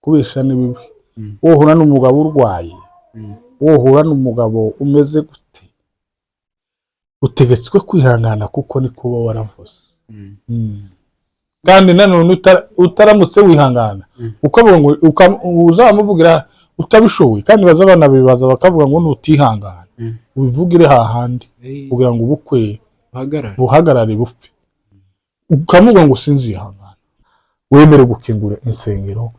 kubesha ni bibi wohura n'umugabo urwaye wohura n'umugabo umeze gute utegetswe kwihangana kuko ni kuba waravuze kandi nanone utaramutse wihangana ukavuga ngo uzamuvugira utabishoboye kandi bazabana bibaza bakavuga ngo nutihangana ubivugire hahandi kugira ngo ubukwe buhagarare bupfe ukamuvuga ngo sinzihangana wemere gukingura insengero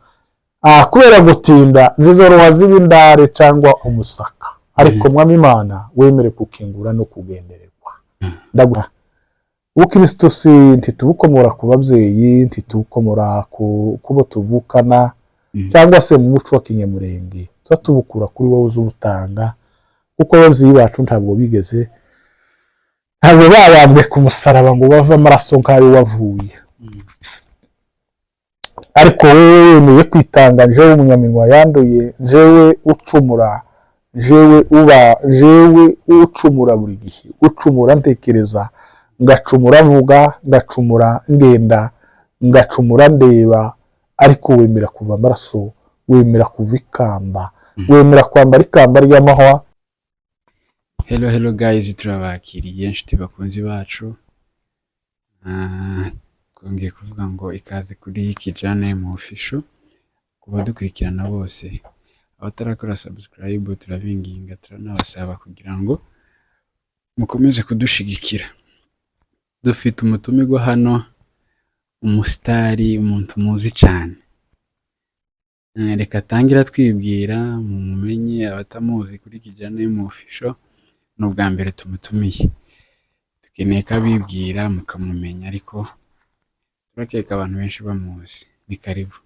kubera gutinda zizoroha zibindare cyangwa umusaka ariko mwami Imana wemere gukingura no kugendererwa ndagura ubukristo si ntitubukomora ku babyeyi ntitubukomora kubo tuvukana cyangwa se mu muco wa kinyamurenge tubukura kuri wowe uzubutanga kuko ababyeyi bacu ntabwo bigeze ntabwo babambwe ku musaraba ngo bava amaraso nk'ayo wavuye ariko wowe wemeye kwitanga jewe umunyaminwa yanduye jewe ucumura jewe ucumura buri gihe ucumura ntekereza ngacumura mvuga ngacumura ngenda ngacumura ndeba ariko wemera kuva amaraso wemera kuva ikamba wemera kwambara ikamba ry'amahwa. Hello guys, turabakiriye inshuti bakunzi bacu twongeye kuvuga ngo ikaze kuri Kijane mu official kuba dukurikirana bose abatarakora subscribe turabinginga turanabasaba kugira ngo mukomeze kudushigikira. Dufite umutumirwa hano umusitari umuntu muzi cyane reka tangira twibwira mumenye abatamuzi kuri Kijane mu official n'ubwa mbere tumutumiye tukeneye kabibwira mukamumenya ariko turakeka abantu benshi bamuzi ni karibu.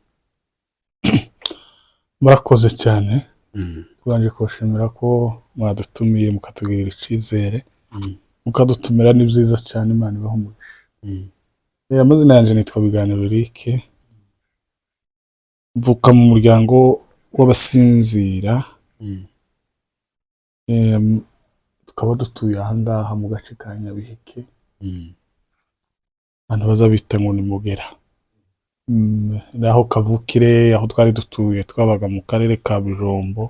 Murakoze cyane twanje kushimira ko mwadutumiye mukatugirira icizere mukadutumira ni byiza cyane Imana ibahumurisha. Amazina yanje nitwa Biganiro Eric mvuka mu muryango w'abasinzira tukaba dutuye ahangaha mu gace ka Nyabiheke abantu bazabita ngo ni Mugera naho kavukire aho twari dutuye twabaga mu karere ka Bijombo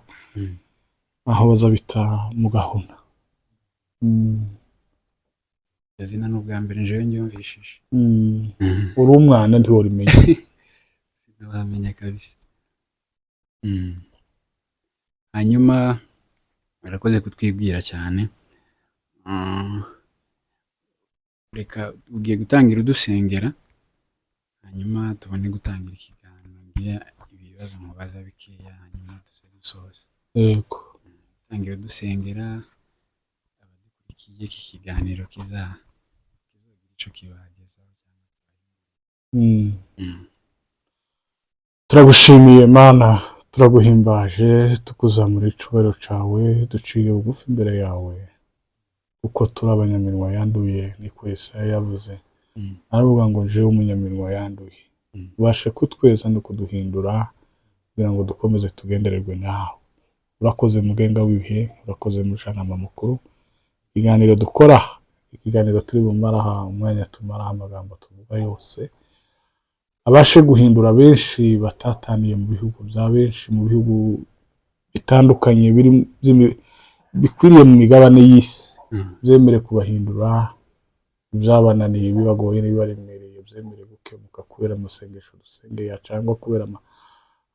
aho bazabita mu Gahuna. Yazina n'ubwa mbere njewe ndyumvishije uri umwana ntiworimenye sinabamenya kabisa. Hanyuma barakoze kutwibwira cyane reka ugiye gutangira udusengera hanyuma tubone gutangira ikiganiro ngira ibibazo mubaza bikeya hanyuma dusoze. Yego tangira dusengera abadukurikiye iki kiganiro kizogira ico kibagezaho cyane. Turagushimiye Mana turaguhimbaje tukuzamura icubahiro cawe duciye bugufi imbere yawe uko turi abanyaminwa yanduye niko Yesaya yavuze aravuga ngo jewe umunyaminwa yanduye ubashe kutweza no kuduhindura kugira ngo dukomeze tugendererwe nawe. Urakoze mugenga w'ibihe urakoze mujanama mukuru ikiganiro dukora ikiganiro turi bumaraha umwanya tumaraha amagambo tuvuga yose abashe guhindura benshi batataniye mu bihugu bya benshi mu bihugu bitandukanye bikwiriye mu migabane y'isi byemere kubahindura byabananiye bibagoye n'ibibaremereye byemere gukemuka kubera amasengesho dusengeye cyangwa kubera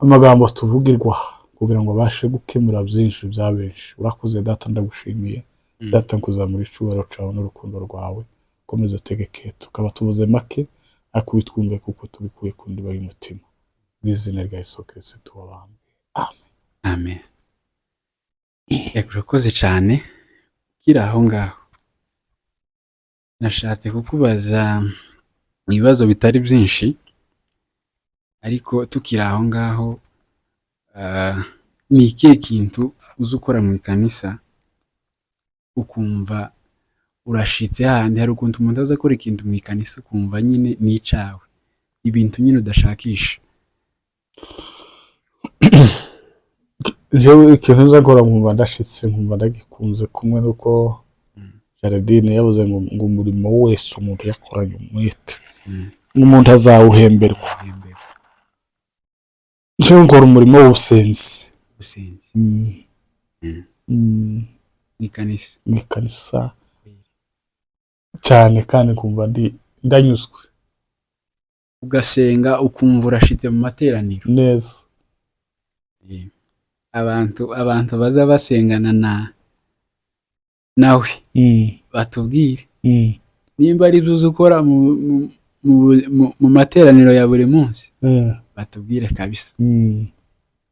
amagambo tuvugirwa kugira ngo bashe gukemura byinshi bya benshi. Urakoze data ndagushimiye data nkuzamura icubahiro cawe n'urukundo rwawe komeza tegeke tukaba tubuze make akubitwumve kuko tubikuye ku ndiba y'umutima bizina rya Yesu Kristo tubabambe amen. Urakoze cyane kira aho ngaho nashatse kukubaza ibibazo bitari byinshi ariko tukira aho ngaho ni ikihe kintu uzi ukora mu kanisa ukumva urashitse handi hari ukuntu umuntu aza akora ikintu mu kanisa ukumva nyine ni icawe ibintu nyine udashakisha? jewe ikintu uza gukora nkumva ndashitse nkumva ndagikunze kumwe nuko Jaredine yavuze ngo umurimo wese umuntu yakoranye umwete n'umuntu azawuhemberwa. nje nkora umurimo w'ubusenzi ubusenzi mu ikanisa ikanisa cyane kandi kumva ndanyuzwe ugasenga ukumva urashitse mu materaniro neza. abantu baza basengana nawe batubwire nimba ari byo ukora mu materaniro ya buri munsi batubwire kabisa.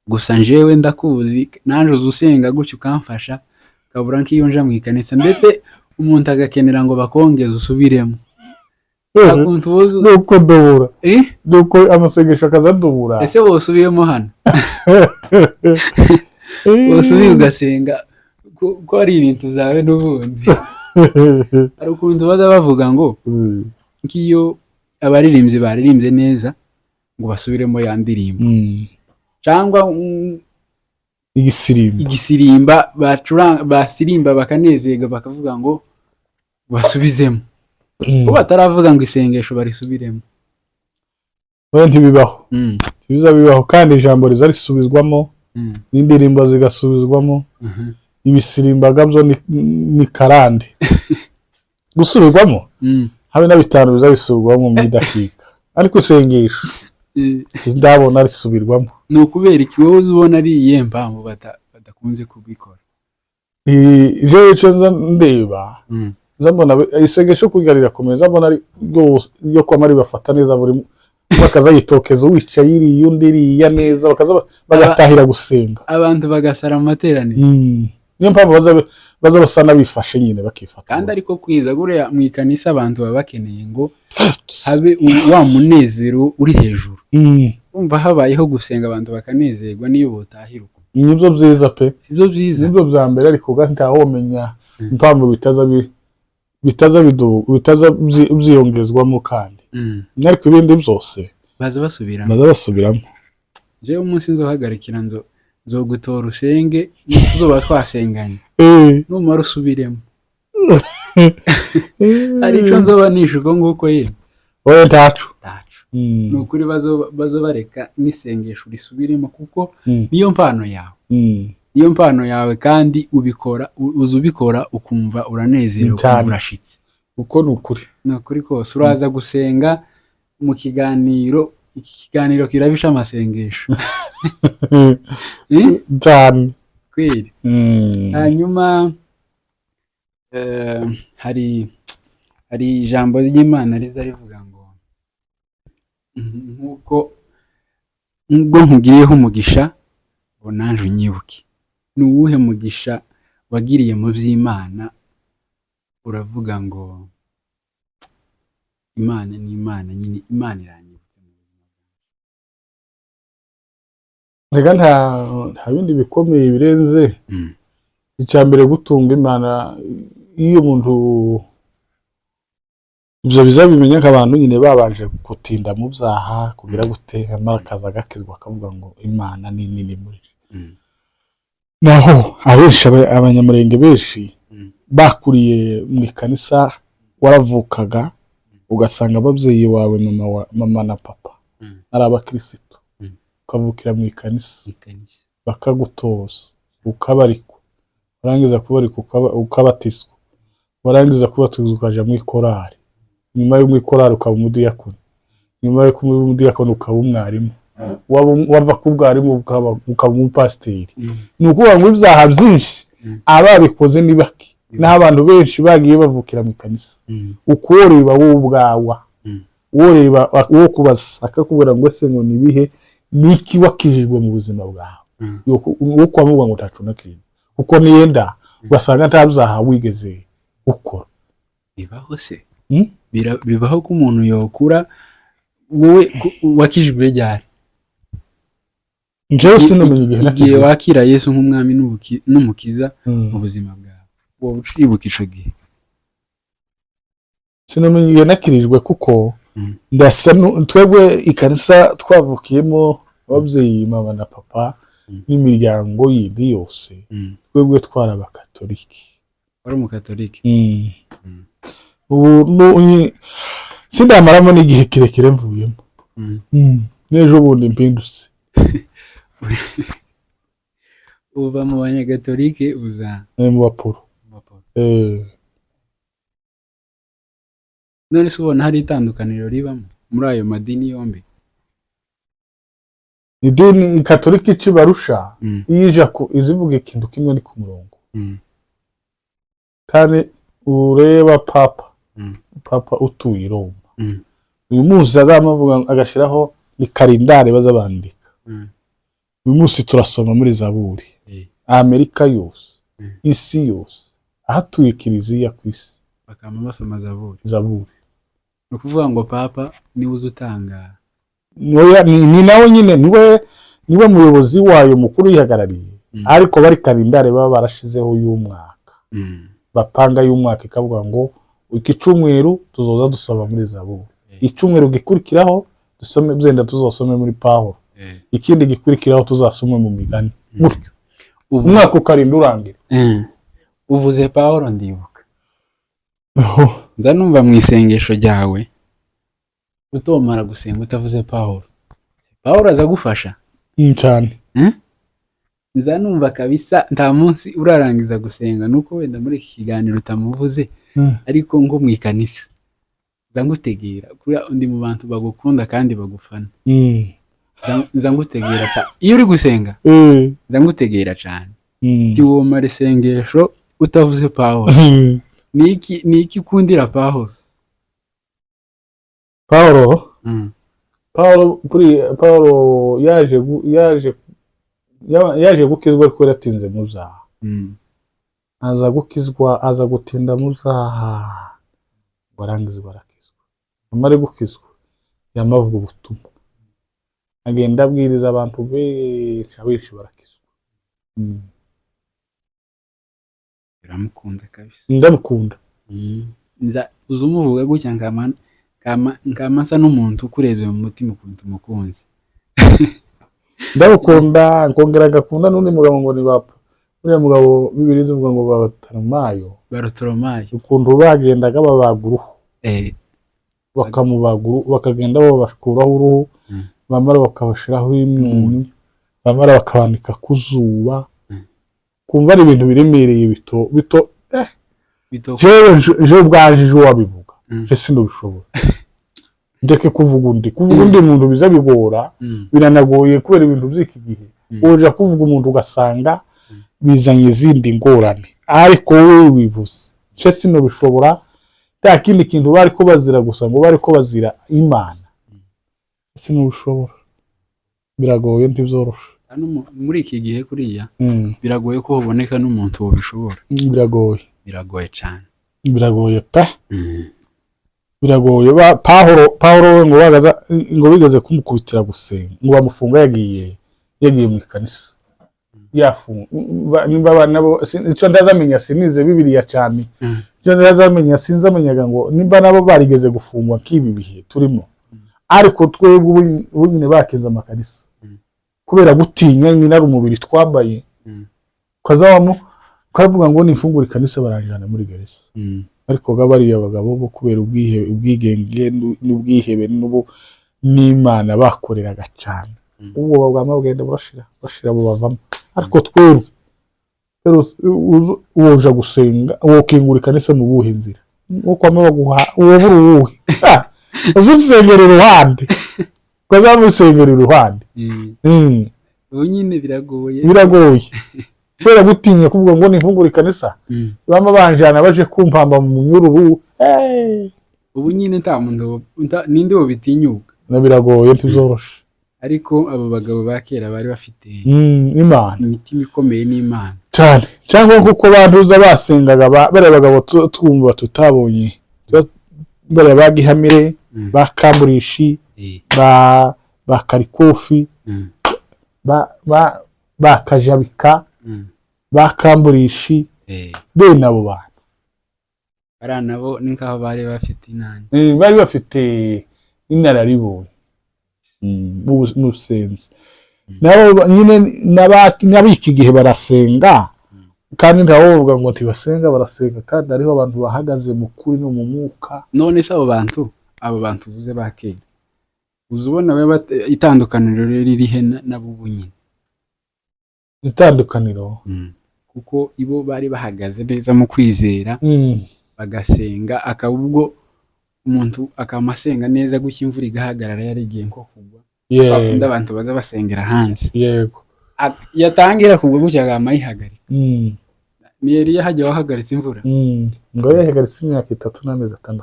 Gusa njewe ndakuzi nanje uzusenga gutyo ukamfasha kabura nk'iyo nja mu ikanisa ndetse umuntu agakenera ngo bakongeze usubiremo nuko dubura nuko amasengesho akazadubura. Ese wose ubiyemo hano wose ubiye ugasenga ko ari ibintu zawe n'ubundi hari ukuntu baza bavuga ngo nk'iyo abaririmbyi baririmbye neza ngo basubiremo ya ndirimbo cyangwa igisirimba basirimba bakanezega bakavuga ngo basubizemo ko bataravuga ngo isengesho barisubiremo. Ntibibaho bibaho kandi ijambo riza risubizwamo n'indirimbo zigasubizwamo ibisirimbaga byo ni karande gusubirwamo habe na bitanu biza bisubirwamo mu dakika ariko isengesho sindabona risubirwamo. Ni ukubera iki wowe ubona ari iyihe mpamvu badakunze kubikora? Jewe cyo ndeba mbona isengesho kugarira komeza mbona ari yo kwa mari bafata neza buri bakaza yitokeza wicaye iri yundiri ya neza bakaza bagatahira gusenga abantu bagasara mu materaniro. Niyo mpamvu baza basana bifashe nyine bakifata kandi ariko kwiza gure mu ikanisa abantu baba bakeneye ngo habe wa munezero uri hejuru. Umva habayeho gusenga abantu bakanezerwa niyo botahiruka nibyo byiza pe sibyo byiza nibyo bya mbere ariko gataho menya impamvu bitaza byiyongezwamo kandi ariko ibindi byose baza basubiramo. Jewe umunsi nzohagarikira zo gutora usenge tuzoba twasenganye numara usubiremo arico nzoba nishuko nguko ye oya ntacu nukuri bazo bareka n'isengesho risubiremo kuko niyo mpano yawe kandi ubikora ukumva uranezerewe urashitse uko nukuri kose uraza gusenga mu kiganiro kirabisha amasengesho cyane kweli. Hanyuma hari ijambo ry'Imana riza rivuga ngo nkuko nkugiriyeho umugisha ngo nanje unyibuke. Ni uwuhe mugisha wagiriye mu by'Imana uravuga ngo Imana ni Imana nyine Imana iranyibutse mu buzima bwanjye. Nta bindi bikomeye birenze icyambere gutunga Imana iyo umuntu ibyo bizabimenya nk'abantu nyine babanje gutinda mu byaha kugira gute amakaza gakizwa akavuga ngo Imana ni nini muri naho abenshi abanyamurenge benshi bakuriye mu ikanisa waravukaga ugasanga ababyeyi wawe mama na papa ari abakristo ukavukira mu ikanisa bakagutoza ukabarikwa warangiza kubarikwa ukabatizwa warangiza kubatizwa ukaja mu ikorari nyuma yo mu ikorari ukaba umudiyakoni nyuma yo kuba umudiyakoni ukaba umwarimu wava ku bwarimu ukaba umupasiteri. Ni ukuvuga ngo ibyaha byinshi ababikoze ni bake n'abantu benshi bagiye bavukira mu ikanisa ukoreba wowe ubwawa woreba wo kubaza akakubwira ngo se ngo nibihe niki wakijijwe mu buzima bwawe wo kwavuga ngo ntacunakije kuko niyenda ugasanga nta byaha wigeze ukora. Bibaho se bibaho ko umuntu yokura wowe wakijijwe ryari? Njyewe sinamenye igihe wakira Yesu nk'umwami n'umukiza mu buzima bwawe wowe ucibuka ico gihe. Sinamenye igihe nakirijwe kuko ndasa twebwe ikanisa twavukiyemo ababyeyi mama na papa n'imiryango yindi yose twebwe twari abakatoliki. Wari umukatoliki? Ubu sindamaramo n'igihe kirekire mvuyemo n'ejo bundi mpindutse uva mu banyagatolike uza mu baporo. none se ubona hari itandukaniro ribamo muri ayo madini yombi? Idini katolika ikibarusha ije izivuga ikintu kimwe ni ku murongo, kandi ureba papa utuye i Roma uyu munsi azamuvuga agashiraho ni kalendari bazabandika. Uyu munsi turasoma muri Zaburi, Amerika yose, isi yose ahatuye kiliziya ku isi bakama basoma Zaburi. ni ukuvuga ngo papa niwe uzutanga, ni nawe nyine niwe muyobozi wayo mukuru yihagarariye, ariko bari kalendari baba barashizeho y'umwaka, bapanga y'umwaka ikavuga ngo iki cyumweru tuzoza dusoma muri Zaburi, icyumweru gikurikiraho dusome byenda tuzosome muri Pawulo, ikindi gikurikiraho tuzasome mu Migani, gutyo umwaka ukarinda urangira. uvuze Pawulo ndibuka nza numva mu isengesho ryawe utomara gusenga utavuze Pawulo aza gufasha cyane. nza numva kabisa nta munsi urarangiza gusenga nuko wenda muri iki kiganiro utamuvuze, ariko ngo mu ikanisa nza ngutegera kuri undi mu bantu bagukunda kandi bagufana. nza ngutegera cyane iyo uri gusenga, nza ngutegera cyane ntiwomara isengesho utavuze Pawulo. Niki kundira Pawulo? Pawulo yaje gukizwa ariko yaratinze mu zaha, aza gukizwa aza gutinda mu zaha warangiza barakizwa. Amare gukizwa yamavuga ubutumwa agenda abwiriza abantu benshi barakizwa. Biramukunda kabisa. Ndamukunda. Uza umuvuga gutya nkamasa n'umuntu ukurebye mu mutima ukuntu umukunzi. Ndabukunda ngongera gakunda n'undi mugabo ngo ni bapa. Uriya mugabo Bibiliya ivuga ngo Barutolomayo. Ukuntu bagendaga babaguru. Bakamubaguru bakagenda babashkuraho uruhu, bamara bakabashiraho imyunyu, bamara bakabandika ku zuba. Kumva ari ibintu biremereye bito je bwajije wabivuga je sinubishobora. Ndeke kuvuga undi muntu biza bigora, biranagoye kubera ibintu by'iki gihe. Oja kuvuga umuntu ugasanga bizanye izindi ngorane, ariko wowe wivuze je sinubishobora. Nta kindi kintu bari ko bazira gusa ngo bari ko bazira Imana, sinubishobora. Biragoye ntibyoroshe muri iki gihe kuriya. Biragoye ko uboneka n'umuntu wabishobora. Biragoye cyane. Biragoye pe. Biragoye. Pawulo ngo bagaza ngo bigeze kumukubitira gusenga ngo bamufunga yagiye mu ikanisa. Nimba nabo icyo ndazamenya sinize Bibiliya cyane. Icyo ndazamenya sinzamenyaga ngo nimba nabo barigeze gufungwa kibi bihe turimo. Ariko twebwe ubunyine bakiza amakanisa kubera gutinya nyina umubiri twambaye, kazawamo kavuga ngo nifungura ikanisa baranjana muri gereza. Ariko gabari abagabo bo kubera ubwigenge n'ubwihebe n'ubu n'Imana bakoreraga cyane. Ubwo bwamabwenda burashira bo bavamo. Ariko twero uja gusenga wokingura ikanisa mu buhe nzira uko amabaguha uwo buruwe uzusengera iruhande kwazamusengera iruhande. Ubu nyine biragoye kubera gutinya kuvuga ngo nifungura ikanisa bama banjana baje kumpamba mu nyururu. Ubu nyine nta muntu ninde wo bitinyuka na biragoye ntizoroshe. Ariko abo bagabo bakera bari bafite Imana, imitima ikomeye n'Imana cyane. Cyangwa kuko banduza basengaga bare bagabo twumva tutabonye bare bagihamire bakamburishi ba Karikofi bakajabika bakamburishi bene abo bantu bara nabo ninkaho bari bafite inani bari bafite inararibonye n'ubusenzi. Nabo nyine n'abiki gihe barasenga kandi ndavuga ngo ntibasenga barasenga kandi ariho abantu bahagaze mu kuri no mu mwuka. None se abo bantu uvuze bakera uzubona we itandukaniro ririhe nabo bunyine itandukaniro kuko ibo bari bahagaze neza mu kwizera bagasenga akaba ubwo umuntu akamasenga neza gutya imvura igahagarara yarigiye nko kugwa undi abantu baza basengera hanze yego yatangira kugwa gutya akamayihagarika ni Eliya hajya wahagaritse imvura ngo yahagaritse imyaka 3 n'amezi 6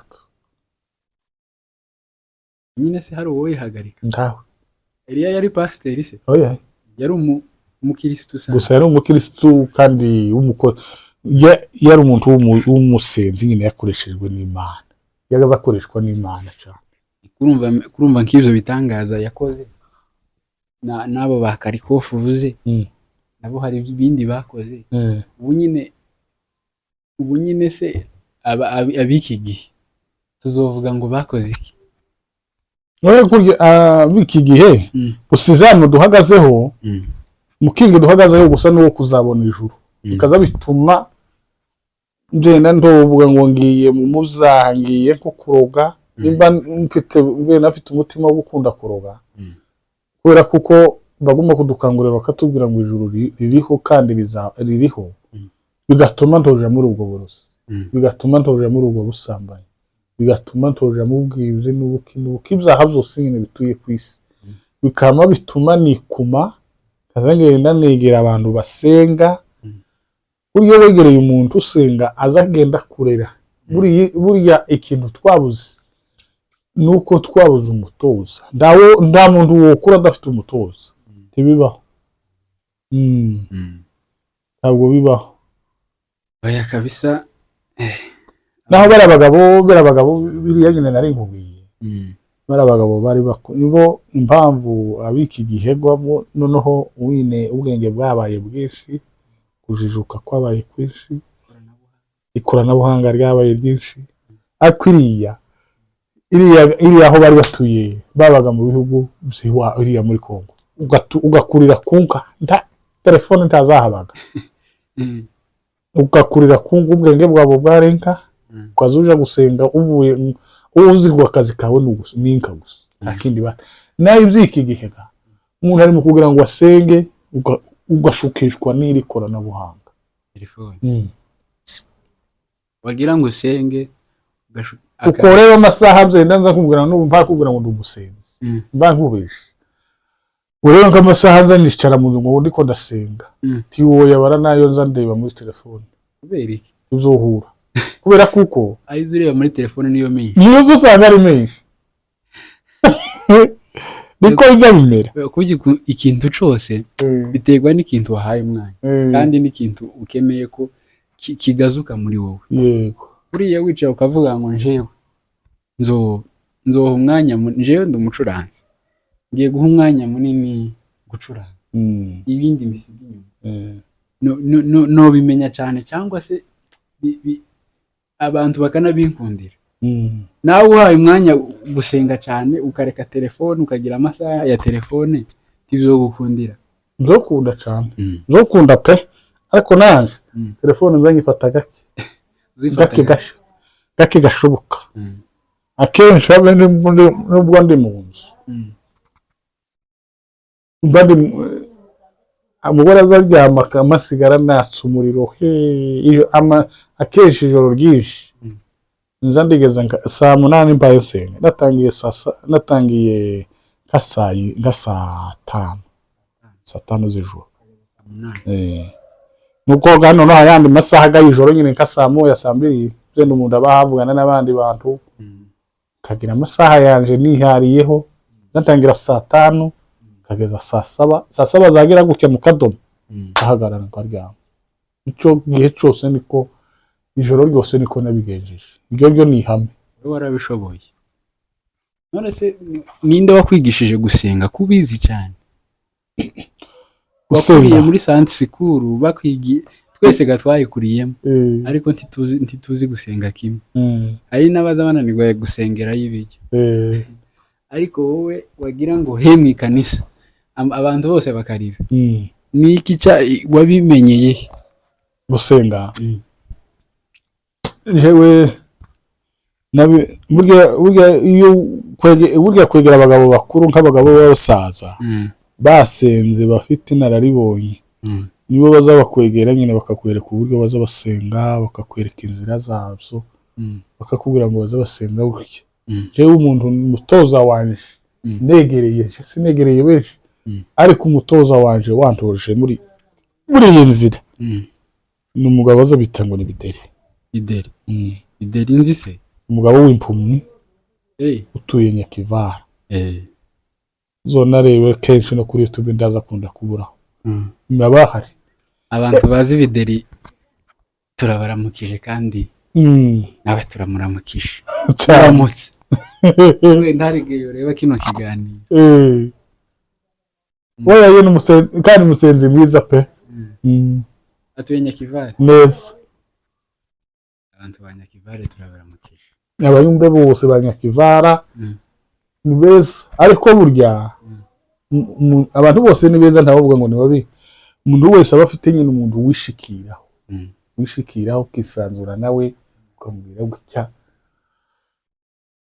nyine se hari uwo yihagarika ndawe Eliya yari pasiteri se oya yari umukristo sa gusa yari umukristo kandi yari umuntu w'umusenzi nyine yakoreshejwe n'Imana yagaza akoreshwa n'Imana cyane kurumva nk'ibyo bitangaza yakoze nabo bakarikofu uvuze nabo hari ibindi bakoze ubu nyine se abiki gihe tuzovuga ngo bakoze iki abiki gihe usizano duhagazeho mukingi duhagazeho gusa n'uwo kuzabona ijuru bikaza bituma ngenda ndovuga ngo ngiye mu muzangiye nko kuroga nimba mfite umutima wo gukunda kuroga kubera kuko bagomba kudukangurira bakatubwira ngo ijuru ririho kandi ririho bigatuma ntoja muri ubwo burozi bigatuma ntoja muri ubwo busambanyi bigatuma ntoja mu bwiza n'ubuki ibyaha byose nyine bituye ku isi bikama bituma nikuma kazangenda negera abantu basenga buriya wegereye umuntu usenga azagenda kurera buriya ikintu twabuze nuko twabuze umutoza nda muntu wokura adafite umutoza tibibaho ntabwo bibaho oya kabisa naho bari abagabo biriya nyine nari nkubwiye bari abagabo bari bo impamvu abiki gihegwamo noneho wine ubwenge bwabaye bwinshi kujijuka kwabaye kwinshi ikoranabuhanga ryabaye ryinshi akwiriya iriya aho bari batuye babaga mu bihugu byiwa iriya muri Kongo ugakurira kunka telefone ntazahabaga ugakurira kunga ubwenge bwabo bwarenka ukazuja gusenga uvuye uzigwa akazi kawe n'inka gusa akindi ba nayo ibyiki gihega umuntu ari mu kugira ngo asenge ugashukishwa n'iri koranabuhanga telefone wagira ngo usenge ukorera amasaha byenda nza kubwira n'ubu mpa kubwira ngo ndumusenzi mba nkubeshe ureba nk'amasaha nza nicara mu ngo ndiko ndasenga tiwoya bara nayo nza ndeba muri telefone kubera iki uzohura kubera kuko ayizo ureba muri telefone niyo menshi niyo usanga ari menshi niko bizabimera kuki ikintu cyose biterwa n'ikintu wahaye umwanya kandi n'ikintu ukemeye ko kigazuka muri wowe yego uriya wicaye ukavuga ngo njewe nzoha umwanya njewe ndi umucuranzi ngiye guha umwanya munini gucuranga ibindi mbisiga inyuma no bimenya cyane cyangwa se abantu bakanabinkundira nawe uhaye umwanya gusenga cyane ukareka telefone ukagira amasaha ya telefone tivyo gukundira nzokunda cyane nzokunda pe ariko nanje telefone nzanyifata gake gashoboka akenshi habe n'ubwo ndi mu nzu umugore azaryama amasigara natsa umuriro akenshi ijoro ryinshi nza ndigeze saa 8 mbaye senga natangiye nka saa 5 z'ijoro nuko hano no hayandi masaha y'ijoro nyine nka saa 1 saa 2 zendo umuntu abahavugana n'abandi bantu kagira amasaha yanje nihariyeho natangira saa 5 kageza saa 7 zagira gutya mu kadomo ahagarara kwaryama ico gihe cyose niko ijoro ryose niko nabigenjeje ibyo ni ihame warabishoboye none se ninde wakwigishije gusenga kubizi cyane wakuriye muri santi sikuru bakwigiye twese gatwayikuriyemo ariko ntituzi gusenga kimwe ari nabaza bananirwa gusengera y'ibijyo ariko wowe wagira ngo hemwe kanisa abantu bose bakarira ni iki wabimenyeye gusenga jewe burya kwegera abagabo bakuru nk'abagabo b'abasaza basenze bafite inararibonye nibo baza bakwegera nyine bakakwereka uburyo baza basenga, bakakwereka inzira zabyo, bakakubwira ngo baza basenga gutya. Jewe umuntu umutoza wanje negereye, sinegereye benshi, ariko umutoza wanje wantoje muri iyi nzira ni umugabo aza bita ngo ni Bideri. Bideri nzi se, umugabo w'impumyi utuye Nyakivara. Zona rero kenshi no kuri YouTube ndaza kunda kuburaho. Mabahari abantu bazi Bideri turabaramukije kandi nawe turamuramukije. Turamutse ndarigeye ureba kino kiganiro. Wowe yene umusenzi kandi umusenzi mwiza pe. Atuye Nyakivara neza. Abantu ba Nyakivara turabaramukije. Abayumbe bose ba Nyakivara ni beza, ariko burya abantu bose ni beza, ntavuga ngo ni babi. Umuntu wese aba afite nyine umuntu wishikiraho kisanzura nawe ukamubwira gutya,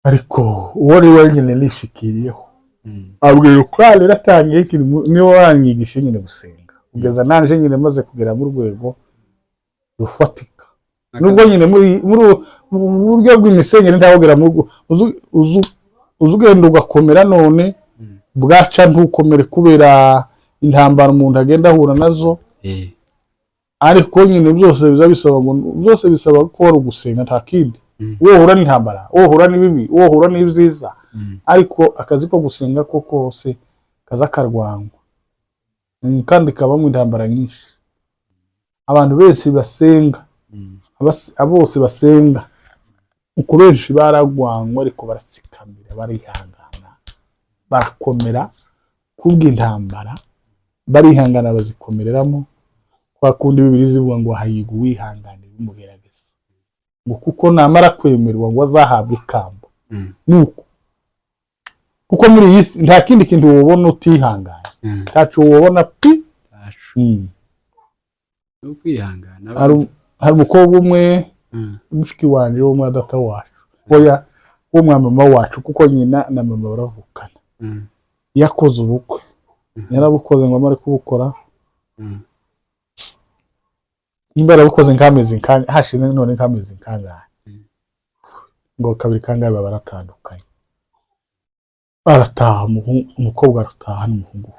ariko uwo ari we nyine nishikiriyeho abwira ukwari ratangiye ikintu niyo wanyigisha nyine gusenga kugeza nanje nyine maze kugera mu rwego rufatika. Nubwo nyine muri buryo bw'imisenyeri ntawugera mu uzugenda ugakomera, none bwaca ntukomere kubera intambara umuntu agenda ahura nazo. Ariko nyine byose biza bisaba ngo byose bisaba ko wari gusenga, nta kindi. Wohura n'intambara, wohura n'ibibi, wohura n'ibyiza, ariko akazi ko gusenga ko kose kaza karwangwa kandi kabamo intambara nyinshi. Abantu bese basenga, bose basenga uko benshi baragwangwa, ariko baratsikamira, barihangana, barakomera kubw'intambara, barihangana bazikomereramo. Kwa kundi Bibiliya zivuga ngo hayiga uwihanganira umugerageza, ngo kuko namara kwemerwa ngo azahabwe ikamba. Nuko kuko muri iyi si nta kindi kintu wobona utihangana, ntacu wobona pi. Ukwihangana hari umukobwa umwe mushiki wanje wo mu data wacu, oya wo mama wacu, kuko nyina na mama baravukana. Yakoze ubukwe, yarabukoze ngo amare kubukora, imbere bukoze nkamezi hashize none nkamezi kangahe, ngo kabiri kangahe baratandukanye. Barataha, umukobwa arataha n'umuhungu,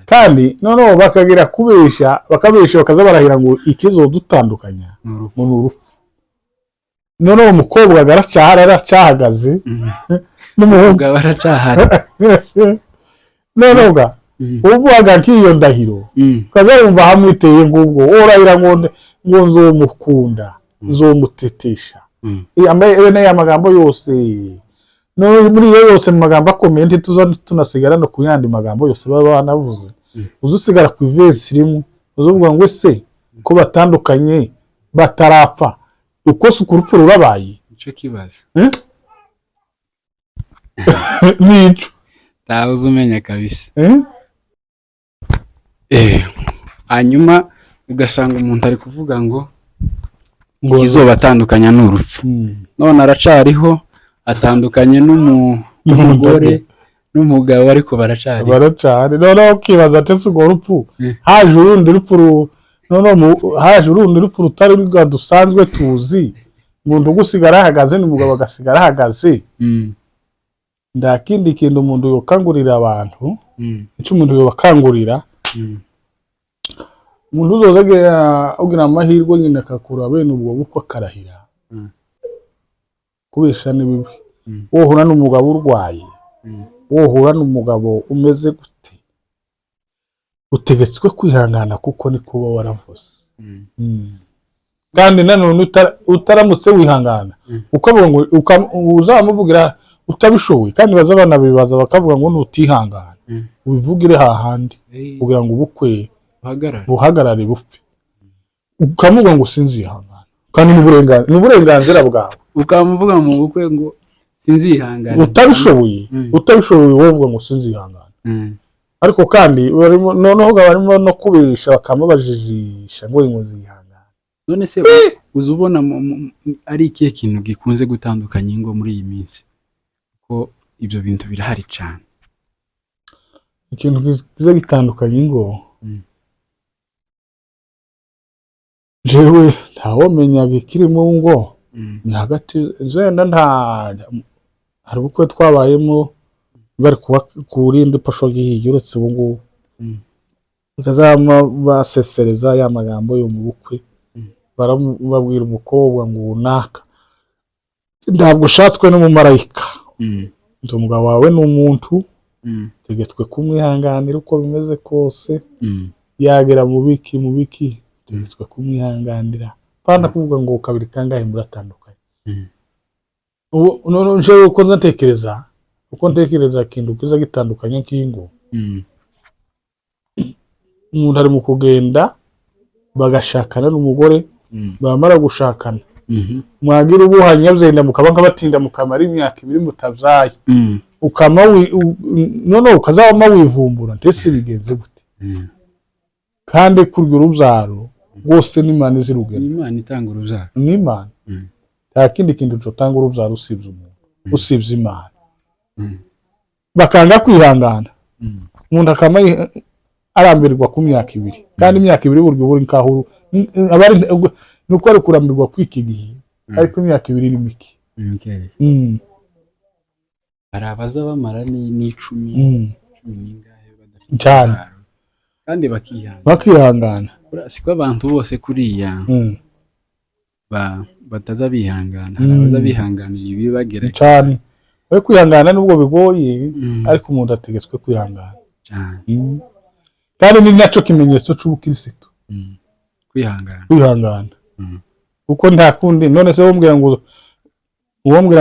kandi noneho bakagira kubesha, bakaza barahira ngo ikizodutandukanya mu urupfu. Noneho umukobwa aracahagaze n'umuhungu baracahara. noneho uvuga nk'iyo ndahiro kazarumva hamwiteye ngubwo orahira ngo nzomukunda, nzomutetesha. Ambaye ya magambo yose, no muri yose mu magambo akomeye tunasigara no kuyandi magambo yose baba banavuze. Uzusigara ku verse rimwe uzuvuga ngo ese ko batandukanye batarapfa uko sukurupfu rurabaye. Ico kibazo nico tavuze umenya kabisa. Hanyuma ugasanga umuntu ari kuvuga ngo ikizobatandukanya n'urupfu, none aracariho atandukanye n'umugore n'umugabo, ariko baracari. None ukibaza ati se urwo rupfu haje urundi rupfu, none haje urundi rupfu rutari rwa dusanzwe tuzi, umuntu gusigara ahagaze n'umugabo agasigara ahagaze. Nda kindi kintu umuntu yokangurira abantu, icyo umuntu yobakangurira, umuntu uzogera ugira amahirwe nyine akakura bene ubwo bukwe akarahira kubesha nibibi. Wohura n'umugabo urwaye, wohura n'umugabo umeze gute, utegetswe kwihangana kuko ni kuba waravuze. Kandi nanone utaramutse wihangana ukavuga ngo uzamuvugira utabishoboye, kandi baza abana bibaza bakavuga ngo nutihangana ubivugire hahandi kugira ngo ubukwe buhagarare bupfe, ukamuvuga ngo sinzihangana, kandi n'uburenganzira bwawe. Ukamuvuga mu bukwe ngo sinzihangana, utabishoboye wovuga ngo sinzihangana. Ariko kandi noneho barimo no kubesha bakamubajijisha ngo nzihangana. None se uzubona ari ikihe kintu gikunze gutandukanya ingo muri iyi minsi? Ko ibyo bintu birahari cyane. Ikintu kiza gitandukanye ingo jewe ntawomenyaga ikirimo ngo Mm. ni hagati zenda nta hari ubukwe twabayemo bari kuba kurindi pasho gihiye uretse ubu ngubu Mm. bakazama basesereza ya magambo yo mu bukwe Mm. barababwira umukobwa ngo unaka ntabwo ushatswe n'umumarayika Mm. umugabo wawe ni umuntu Mm. tegetswe kumwihanganira uko bimeze kose Mm. yagera mu biki tegetswe kumwihanganira pana kuvuga ngo kabiri kangahe muratandukanye Mm. ubu none jewe uko ntekereza ikintu kiza gitandukanye kingo Mm. umuntu ari mu kugenda bagashakana n'umugore Mm. bamara gushakana Mhm. mwagira ubuhanya byenda mukaba nkabatinda mukamara imyaka ibiri mutabyaye Mm. ukama none ukazabama wivumbura ndetse bigenze gute Mm. kandi kurya urubyaro rwose n'Imana izirugena Imana itanga urubyaro. n'Imana Mm. nta kindi kintu cyotanga urubyaro usibye umuntu usibye Imana Mm. bakanga kwihangana Mm. umuntu akama arambirwa ku myaka ibiri kandi imyaka ibiri buryo buri nkaho abari nuko ari kurambirwa kwiki gihe ariko imyaka ibiri ni mike Okay. Hari abaza bamara n'icumi n'ingahe badafite cyane urubyaro kandi bakihangana siko abantu bose kuriya bataza bihangana, hari abaza bihanganira ibi bagerageza cyane we kwihangana nubwo bigoye ariko umuntu ategetswe kwihangana cyane kandi ni nacyo kimenyetso cy'ubukirisitu kwihangana kuko nta kundi none se wombwira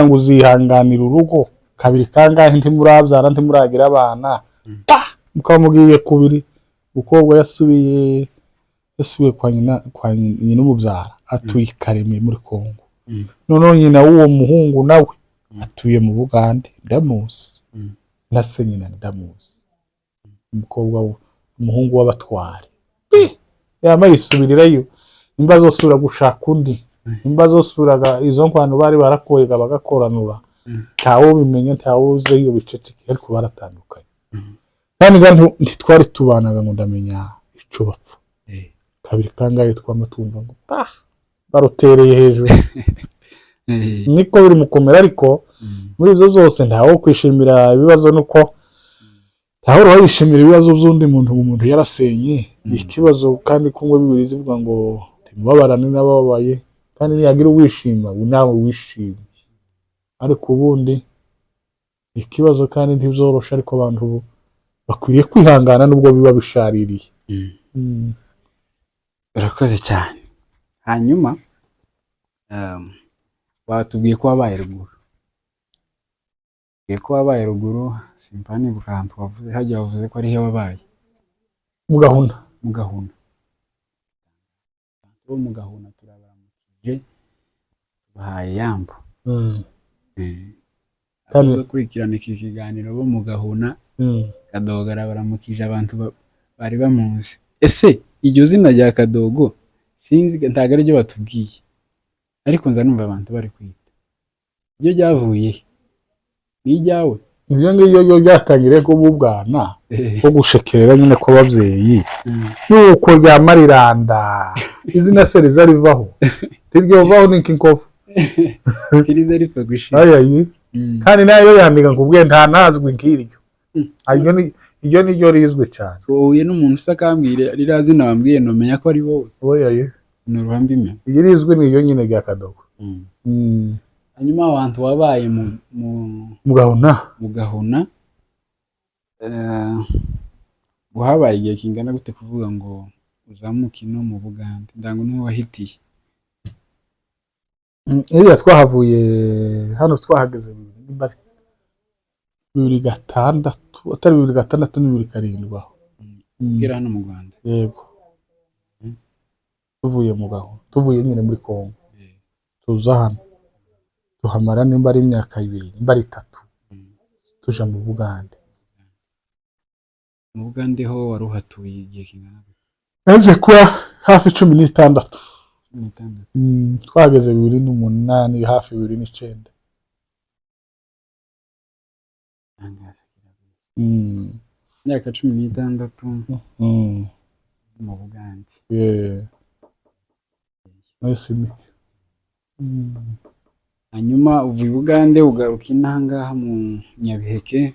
ngo uzihanganira urugo kabiri kangahe ntimurabyara ntimuragira abana mukamubwiye kubiri umukobwa yasubiye kwa nyina umubyara atuye i Kareme muri Kongo noneho nyina w'uwo muhungu nawe atuye mu Bugande ndamuzi na se nyina ndamuzi umukobwa umuhungu w'abatware yama yisubirirayo nimba zosura gushaka undi nimba zosuraga izo nkwano bari barakoyega bagakoranura ntawo bimenya ntawo uze iyo biceceke ariko baratandukanye kandi ntitwari tubanaga ngo ndamenya ico bapfa kabiri kangahe twama tumva ngo barotereye hejuru niko biri mukomera ariko muri ibyo byose ntawo kwishimira ibibazo nuko ntawo yishimira ibibazo by'undi umuntu yarasenye ikibazo kandi kumwe bibiri zivuga ngo mubabarane n'abababaye kandi niyagira uwishima nawe wishimye ariko ubundi ikibazo kandi ntibyorosha ariko abantu bakwiriye kwihangana nubwo biba bishaririye urakoze cyane hanyuma watubwiye ko wabaye ruguru simpani bukantu wavuze hajya wavuze ko arihe wabaye mu Gahuna bo mu Gahuna turabaramukije bahaye yambo kandi kurikirana iki kiganiro bo mu Gahuna Kadogo arabaramukije abantu bari bamuzi ese iryo zina rya Kadogo sinzi ntago ari ryo batubwiye ariko nza numva abantu bari kwita iryo ryavuye ni iryawe ibyo ngibyo byatangiriye ko mu bwana ko gushekerera nyine kw'ababyeyi yuko ryamariranda izina se riza rivaho riryovaho ni nk'inkovu kiriza ripfa gushira kandi nayo yandika nkubwiye nta nazwi nk'iryo iryo ni ryo rizwi cyane uhuye n'umuntu usa akambwira ririya zina wambwiye nomenya ko ari wowe ni uruhambime iyo rizwi ni iryo nyine rya Kadogo hanyuma abantu wabaye mu Gahuna habaye igihe kingana gute kuvuga ngo uzamuke no mu Bugande ndango niho wahitiye iriya twahavuye hano twahageze 2006 atari 2006 ni 2007 aho kera hano mu Rwanda yego tuvuye mu Gahuna tuvuye nyine muri Kongo tuza hano tuhamara nimba ari imyaka 2 nimba ari 3 tuja mu Bugande ho wari uhatuye igihe kingana gute yaje kuba hafi 16 twageze 2008 hafi 2009 imyaka 16 mu Bugande mwese mike. hanyuma uvuye i Bugande ugaruka inangaha mu Nyabiheke,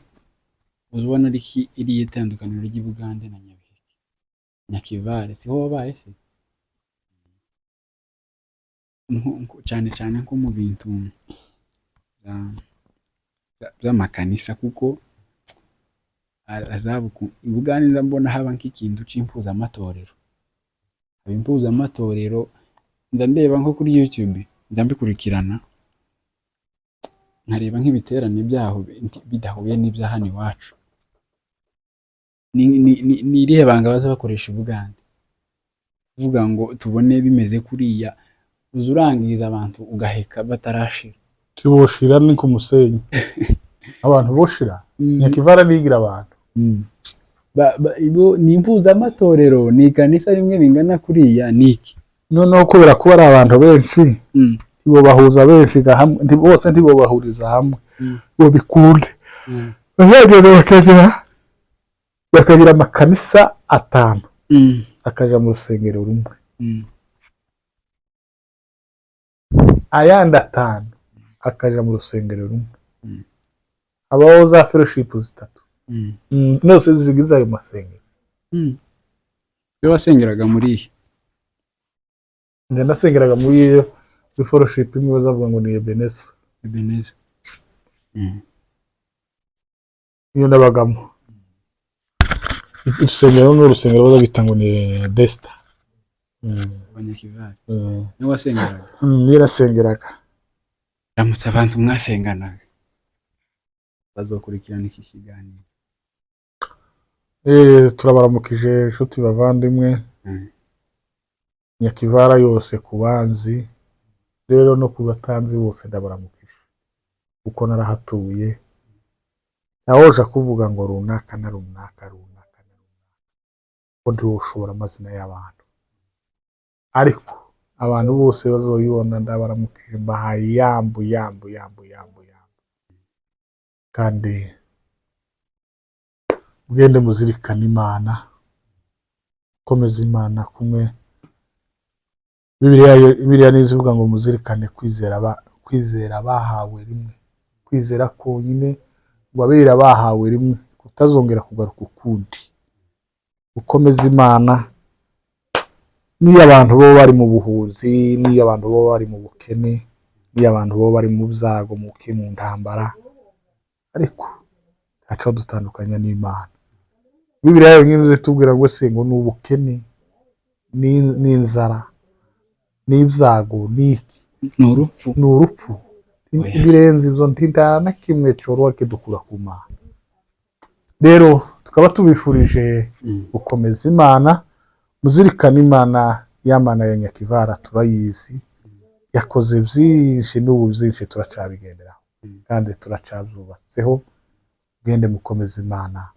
uzubona iriya itandukaniro ry'i Bugande na Nyabiheke. Nyakivale siho wabaye se? Cyane cyane nko mu bintu by'amakanisa, kuko i Bugande nza mbona haba nk'ikintu cy'impuzamatorero. Impuzamatorero nza ndeba nko kuri YouTube, nza mbikurikirana nkareba nk'ibiterane byaho bidahuye n'ibya hano iwacu. Ni irihe banga baza bakoresha i Bugande kuvuga ngo tubone bimeze kuriya, uza urangiza abantu ugaheka batarashira? Tiboshira ni ku musenyi. Abantu boshira Nyakivara bigira abantu. Ni impuzamatorero, ni ikanisa rimwe bingana kuriya niki? Noneho kubera kuba ari abantu benshi, bo bahuza benshi hamwe, bose ntibo bahuriza hamwe bo bikunde. Bakagira amakanisa 5 akaja mu rusengero rumwe, ayandi 5 akaja mu rusengero rumwe. Abaho za fellowship 3 nose zigize ayo masengero. Yo wasengeraga muri ihe? Nje nasengeraga muri iyo fellowship imwe bazavuga ngo ni Ebenezer. Iyo ndabagamo urusengero n'urusengero bazabita ngo ni Desta. Abanyakivale ni wasengeraga? Niyo nasengeraga. Ramutse abantu mwasenganaga bazokurikirana iki kiganiro. Turabaramukije inshuti bavandimwe Nyakivara yose kubanzi rero no kubatanzi bose ndabaramukije, uko narahatuye nahoja kuvuga ngo runaka na runaka ko ntiwoshobora amazina y'abantu, ariko abantu bose bazoyibona ndabaramukije mbahaye yambu kandi mugende muzirikana Imana, komeza Imana kumwe. Bibiliya nizivuga ngo muzirikane kwizera bahawe rimwe, kwizera konyine ngo abera bahawe rimwe kutazongera kugaruka ukundi. Ukomeza Imana niyo abantu bo bari mu buhuzi, niyo abantu bo bari mu bukene, niyo abantu bo bari mu byago, mu ntambara, ariko aco dutandukanya n'Imana. Bibiliya yonyine zitubwira ngo se ngo n'ubukene n'inzara n'ibyago n'iki n'urupfu birenze ibyo ntindana kimwe cyoroha kidukura ku Mana. Rero tukaba tubifurije gukomeza Imana, muzirikana Imana. Yamana ya Nyakivara turayizi, yakoze byinshi n'ubu byinshi turacabigenderaho kandi turacabyubatseho. Gende mukomeza Imana,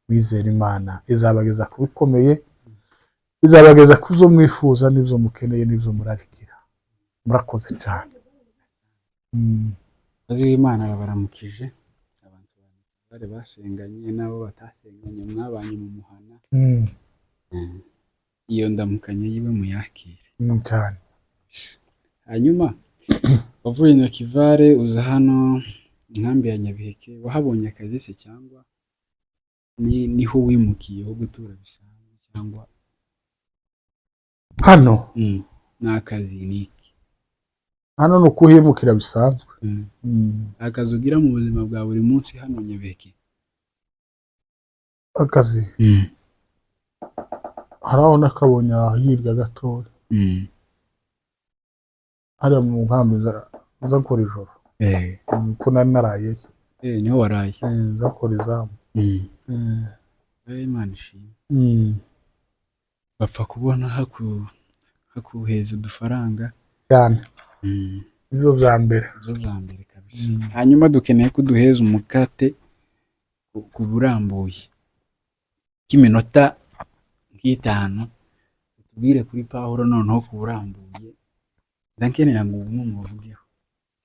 mwizera Imana izabageza kubikomeye, izabageza kuzo mwifuza n'ibyo mukeneye n'ibyo murarikira. Murakoze cyane. Azi w'Imana arabaramukije abantu bari basenganye nabo batasenganye, mwabanye mu muhana. Iyo ndamukanye yiwe muyakire cyane. Hanyuma wavuye Nyakivale uza hano inkambi ya Nyabiheke, wahabonye akazi se cyangwa niho wimukiye ho gutura bisanzwe cyangwa hano? N'akazi niki? Hano no kuhimukira bisanzwe. Akazi ugira mu buzima bwa buri munsi hano Nyabiheke? Akazi haraho nakabonye hirya gatoya, hariya mu nkambi za nkora ijoro, ko nari narayeyo. Niho waraye? Nzakora izamu. Imana ishimwe. Bapfa kubona hakuheza udufaranga cyane. Ibyo bya mbere kabisa. Hanyuma dukeneye ko duheza umukate ku burambuye k'iminota 5 utubwire kuri Pawulo noneho ku burambuye. Ndankenera ngo umwe muvugeho,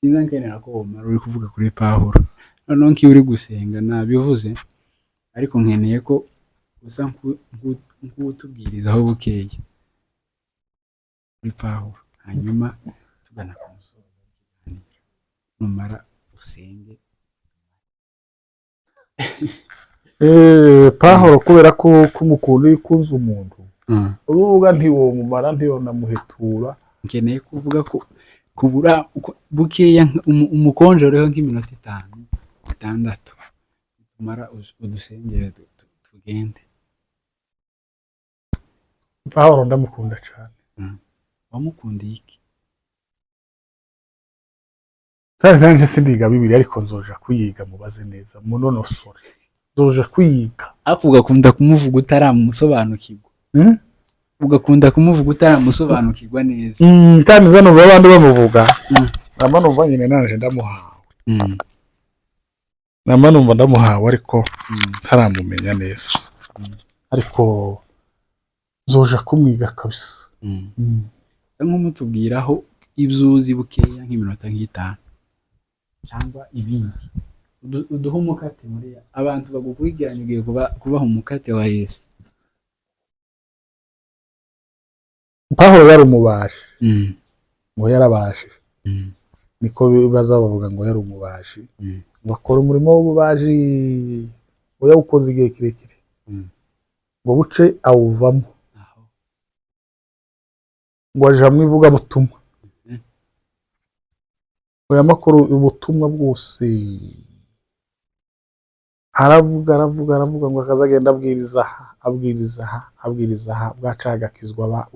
sinzankenera ko Omar uri kuvuga kuri Pawulo noneho nki uri gusenga nabivuze, ariko nkeneye ko uza nk'utubwirizaho bukeye kuri Pawulo. hanyuma tugana ku musozo w'ikiganiro numara usenge. Pahoro kubera ko umukunda iyo ukunze umuntu urubuga ntiwomumara ntiwonamuhetura. Nkeneye kuvuga ko kubura bukeya umukonje rero nk'iminota 5-6 tumara udusengere tugende. Pahoro ndamukunda cyane. Wamukundiye iki? Sanze sindiga Bibiliya ariko nzoja kuyiga mubaze neza munonosore. Nzoja kuyiga. Ugakunda kumuvuga utaramusobanukirwa. Ugakunda kumuvuga utaramusobanukirwa neza. Kandi zano babandi bamuvuga. Nama numva nyine naje ndamuhawe. Nama numva ndamuhawe ariko ntaramumenya neza. Ariko nzoja kumwiga kabisa. Nk'umutubwiraho ibyuzi bukeya nk'iminota 5 cyangwa ibindi. Uduha umukate muri abantu bagukurikiranye ugiye kubaha umukate wa Yesu. Pahoro yari umubaji. Ngo yarabaje. Niko bibaza bavuga ngo yari umubaji. Bakora umurimo w'ububaji ngo yawukoze igihe kirekire. Ngo buce awuvamo. Ngo aje amwivuga butumwa. Oya makuru ubutumwa bwose aravuga ngo akazagenda abwiriza bwacagakizwa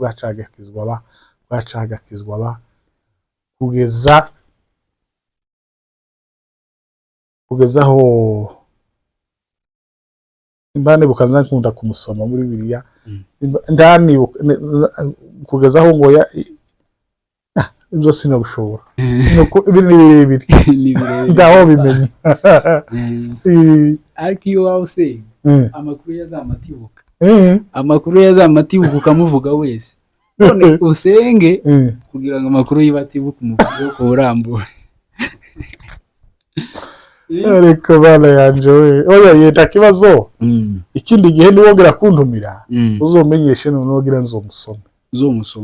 kugeza aho imbane bukaza nkunda kumusoma muri Bibiliya ndani kugeza aho ngo ibyo sinabushobora nuko ibintu birebire ndaho bimenye. Ariko iyo wawuse amakuru yazamatibuka ukamuvuga wese none usenge kugira ngo amakuru yibatibuka umuvugo ko urambura. Ariko bana yanje we oya yenda kibazo ikindi gihe niwongera kuntumira uzomenyeshe nogira nzomusoma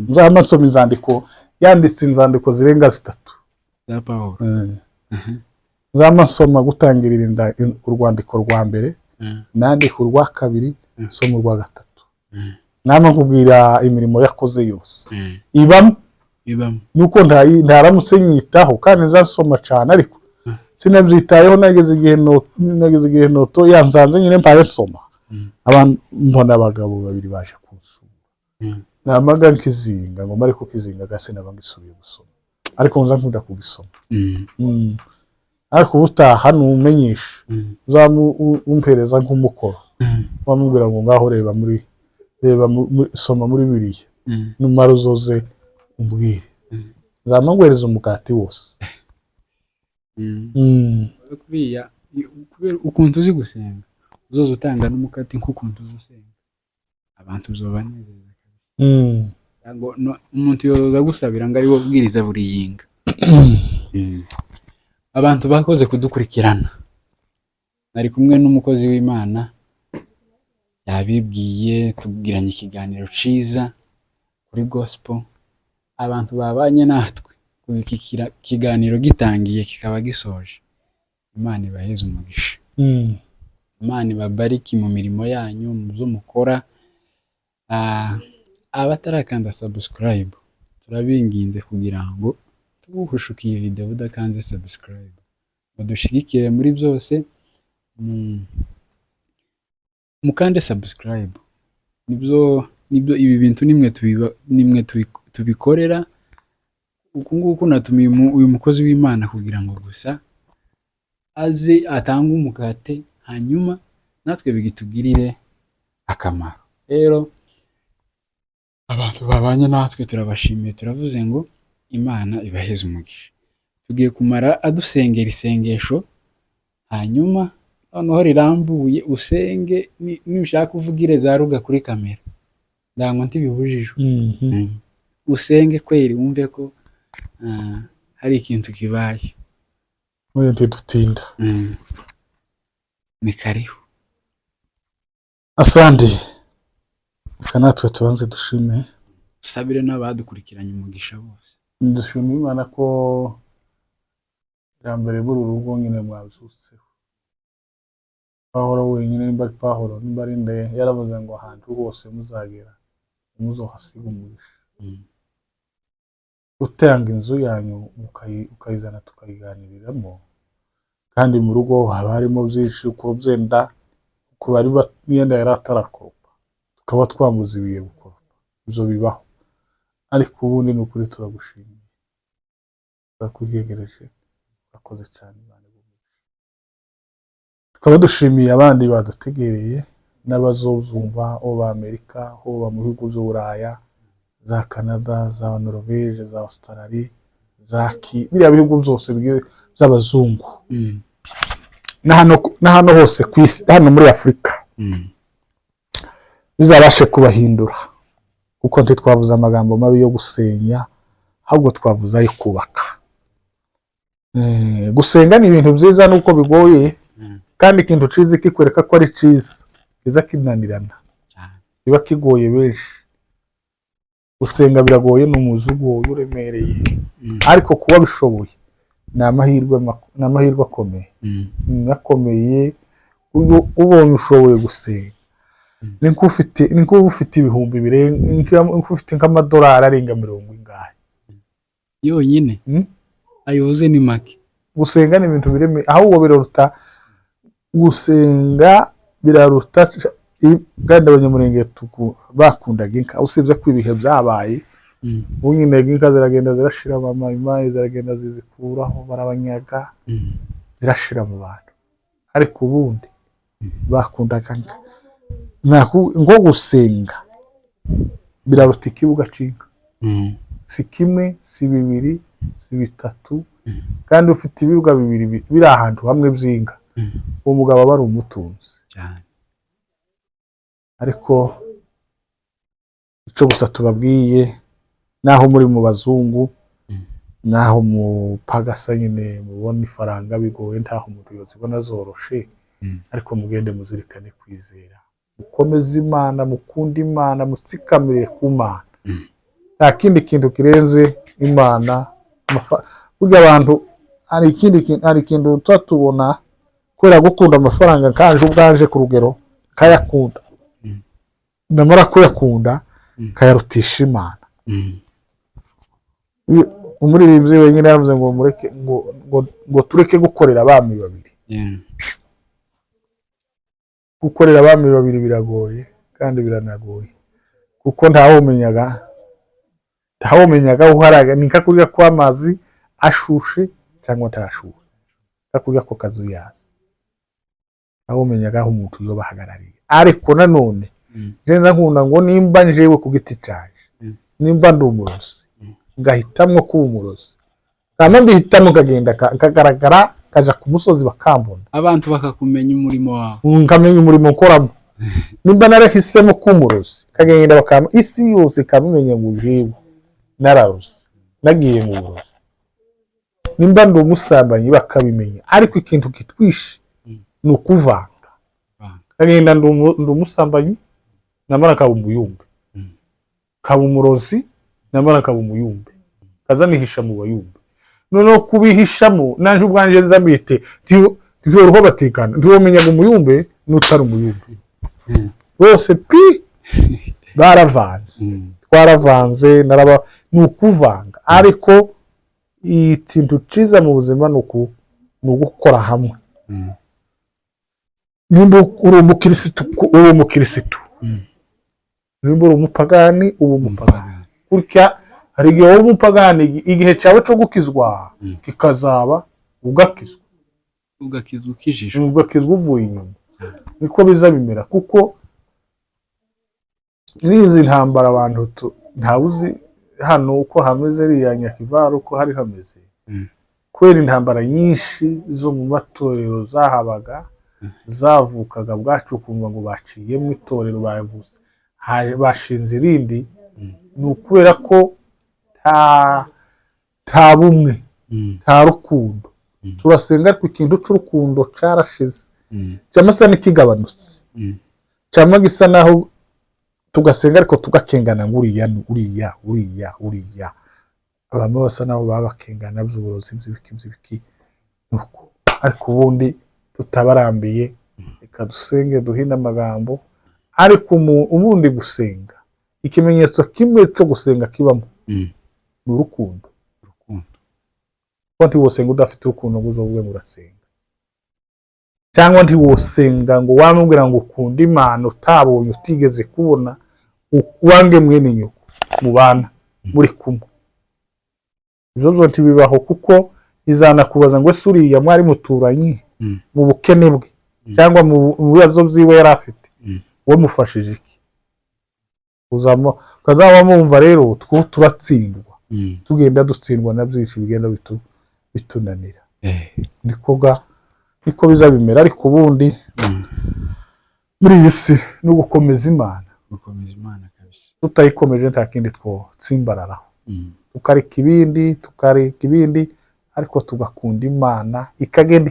nzamasoma inzandiko yanditse inzandiko zirenga 3 za Pawulo. Nzamasoma gutangirira urwandiko rwa mbere nandika urwa kabiri somo rwa gatatu. Nama nkubwira imirimo yakoze yose ibamo nuko ntaramutse nyitaho kandi nzasoma cyane ariko sinabyitayeho nageze igihe noto yanzanze nyine mpaye soma abantu mbona abagabo babiri baje kunsura namaga nkizinga ngo mari ko kizinga gase nabangisubiye gusoma ariko nza nkunda kugisoma. Ariko ubutaha numenyesha umpereza nk'umukoro wamubwira ngo ngaho reba soma muri Bibiliya numara uzoze umbwire nzamangwereza umukati wose. Kuriya ukuntu uzi gusenga uzoza utanga n'umukati nk'ukuntu uzi usenga abantu bizobanezeza ngo umuntu yoza gusabira ngo ari wo bwiriza buri yinga. Abantu bakoze kudukurikirana nari kumwe n'umukozi w'Imana yabibwiye tubwiranye ikiganiro ciza kuri gospel. Abantu babanye natwe kubikikira kiganiro gitangiye kikaba gisoje. Imana ibaheze umugisha. Imana ibabariki mu mirimo yanyu mu byo mukora. Abatarakanda subscribe turabinginze kugira ngo tubuhushuke iyi video budakanze subscribe badushigikire muri byose mukande subscribe nibyo ibi bintu nimwe tubikorera. Ukunguku natumiye uyu mukozi w'Imana kugira ngo gusa aze atanga umukate hanyuma natwe bigitugirire akamaro. Rero abantu babanye natwe turabashimiye turavuze ngo Imana ibaheze umugisha. Tugiye kumara adusengera isengesho hanyuma noneho rirambuye usenge nushaka kuvugire za ruga kuri kamera ndango ntibibujijwe. Usenge kweri wumve ko hari ikintu kibaye mwe ntidutinda. Ni karibu. Asante kanatwe tubanze dushime usabire n'abadukurikiranye umugisha bose. Dushimira Imana ko mbere buri rugo nyine mwazutseho. Pawulo wenyine nimba ari Pawulo nimba ari nde yaravuze ngo ahantu hose muzagera muzohasiga umugisha. Utanga inzu yanyu ukayizana tukayiganiriramo, kandi mu rugo haba harimo byinshi uko byenda ku bari myenda yari atarakoropa tukaba twamuze ibiye gukoropa, ibyo bibaho. Ariko ubundi ni ukuri turagushimiye, turakuyegereje, urakoze cyane Imana y'umugisha. Tukaba dushimiye abandi badutegereye n'abazozumva bo ba Amerika, bo mu bihugu by'Uburaya, za Canada, za Norvège, za Australie, biriya bihugu byose by'abazungu na hano hose ku isi, hano muri Afurika bizabashe kubahindura, kuko ntitwavuze amagambo mabi yo gusenya, ahubwo twavuze ayo kubaka. Gusenga ni ibintu byiza nuko bigoye, kandi ikintu ciza kikwereka ko ari ciza kiza kinanirana, biba kigoye benshi. Gusenga biragoye, ni umuzigo uremereye, ariko kuba bishoboye ni amahirwe akomeye, ubonye ushoboye gusenga. Ni nko ufite ibihumbi birenga, ufite nk'amadolari arenga 40 ingahe yonyine, ayoze ni make. Gusenga ni ibintu bireme, ahubwo biraruta gusenga, biraruta. Kandi abanyamurenge bakundaga inka, usibye ko ibihe byabaye ubu nyine inka ziragenda zirashira, amayimayi ziragenda zizikuraho, barabanyaga, zirashira mu bantu. Ariko ubundi bakundaga inka. Ngo gusenga biraruta ikibuga c'inka, si kimwe, si bibiri, si bitatu, kandi ufite ibibuga bibiri biri ahantu hamwe by'inka, uwo mugabo aba ari umutunzi. Ariko ico gusa tubabwiye, naho muri mu bazungu, naho mu pagasa nyine mubona ifaranga bigoye, ntaho umuntu yozibona zoroshe, ariko mugende muzirikane kwizera, mukomeze Imana, mukunda Imana, mutsikamire ku Mana. Nta kindi kintu kirenze Imana. Burya abantu hari ikintu tutubona kubera gukunda amafaranga, kanje ubwanje ku rugero kayakunda, ndamara kuyakunda kayarutisha Imana. Umuririmbyi wenyine yavuze ngo tureke gukorera abami babiri. Gukorera abami babiri biragoye, kandi biranagoye, kuko ntawumenyaga uharaga. Ni nka kurya kw'amazi ashushe cyangwa atashushe, nka kurya ko kazuyazi, ntawumenyaga aho umuntu yoba ahagarariye. Ariko nanone ngenza nkunda ngo nimba njewe ku giti cyaje, nimba ndi umurozi, ngahitamwo kuba umurozi, kandi mbihitamo kagenda kagaragara, kaja ku musozi bakambona, abantu bakakumenya umurimo wawe, nkamenya umurimo nkoramo. Nimba narahisemo kuba umurozi, kagenda bakama isi yose kamumenya ngo jewe nararozi, nagiye mu burozi. Nimba ndi umusambanyi bakabimenya. Ariko ikintu kitwishe ni ukuvanga. Kagenda ndi umusambanyi, namara kaba umuyumbe, kaba umurozi, namara kaba umuyumbe, kazanihisha mu bayumbe. Noneho kubihishamo nanje ubwanje nzambite ntiboroho batekana, ntibomenya ngo umuyumbe n'utari umuyumbe, bose baravanze. Twaravanze, ni ukuvanga. Ariko ikintu ciza mu buzima ni ugukora hamwe. Nimba uri umukirisitu, nimba uri umupagani, uba umupagani. Kurya hari igihe wowe umupagani, igihe cyawe cyo gukizwa kikazaba ugakizwa uvuye inyuma. Niko biza bimera, kuko n'izi ntambara abantu ntawuzi hano uko hameze, riya Nyakivara uko hari hameze, kubera intambara nyinshi zo mu matorero zahabaga, zavukaga bwacu kumva ngo baciyemo itorero, bavuze bashinze irindi. Ni ukubera ko nta bumwe, nta rukundo. Turasenga ariko ikintu c'urukundo carashize, cyangwa se n'ikigabanutse, cyangwa gisa naho tugasenga ariko tugakengana ngo uriya abantu basa nabo baba bakengana by'uburozi by'ibiki nuko ariko ubundi tutabarambiye reka dusenge duhine amagambo ariko ubundi gusenga ikimenyetso kimwe cyo gusenga kibamo urukundo ko ntiwosenga udafite urukundo ngo uzovuge ngo urasenga cyangwa ntiwosenga ngo wamubwira ngo ukunda Imana utabonye utigeze kubona wange mwene nyoko mubana muri kumwe ibyo byose bibaho kuko izana kubaza ngo ese uriya mwari muturanye mu bukene bwe cyangwa mu bibazo byiwe yari afite wowe mufashije iki ukazaba mumva rero turatsindwa tugenda dutsindwa na byinshi bigenda bitunanira niko bizabimera ariko ubundi muri iyi si no gukomeza Imana kabisa tutayikomeje nta kindi twotsimbararaho tukareka ibindi ariko tugakunda Imana ikagenda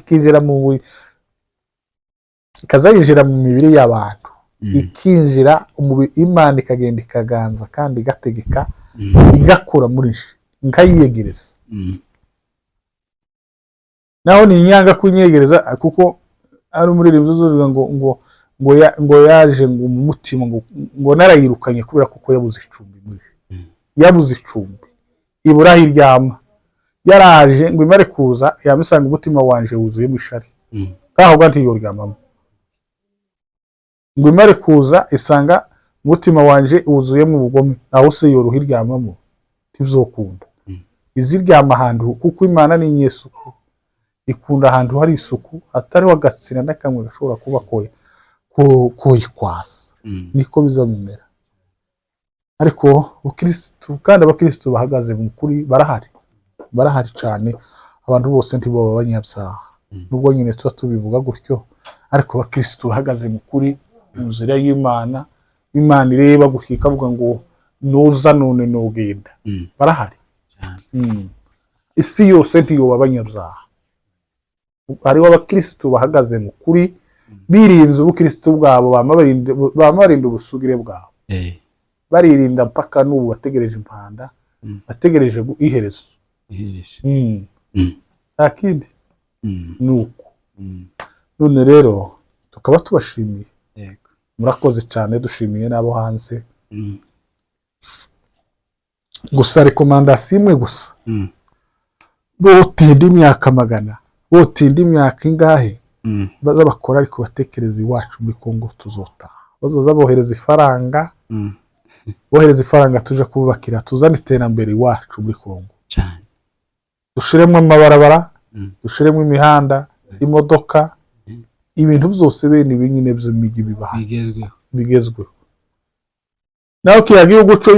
ikazayinjira mu mibiri y'abantu ikinjira Imana ikagenda ikaganza kandi igategeka igakora muri nkayiyegereza naho ni inyanga kunyegereza kuko ari umuririmbyi uzuvuga ngo yaje ngo mu mutima ngo narayirukanye kubera kuko yabuze icumbi yabuze icumbi ibura hiryama yaraje ngo imare kuza yamisanga umutima wanje wuzuyemo ishari kaho gwa ntiyoryamamo ngo imare kuza isanga umutima wanje wuzuyemo ubugome aho se yoruhiryamamo tivzokunda iziryama ahantu kuko Imana ni Nyesuku ikunda ahantu hari isuku atari wagatsina nakamwe gashobora kuba koyikwasa niko bizamumera ariko ubukristo kandi abakristo bahagaze mu kuri barahari cyane abantu bose ntibo babanyabyaha nubwo nyine tubivuga gutyo ariko abakristo bahagaze mu kuri mu nzira y'Imana Imana ireba guhika avuga ngo noza none nogenda barahari isi yose ntiyo babanyabyaha hariho abakristo bahagaze mu kuri birinze ubukristo bwabo bamarinda ubusugire bwabo baririnda mpaka n'ubu bategereje impanda bategereje iherezo nta kindi nuko none rero tukaba tubashimiye murakoze cyane dushimiye n'abo hanze gusa rekomandasiyo imwe gusa botinda imyaka magana botinda imyaka ingahe baza bakora ariko batekereza iwacu muri Kongo tuzotaha bazoza bohereza ifaranga tuje kubakira tuzana iterambere iwacu muri Kongo cyane dushiremo amabarabara dushiremo imihanda imodoka ibintu byose bene ibinyine byo migi bibaha bigezweho naho kiriya gihugu cyo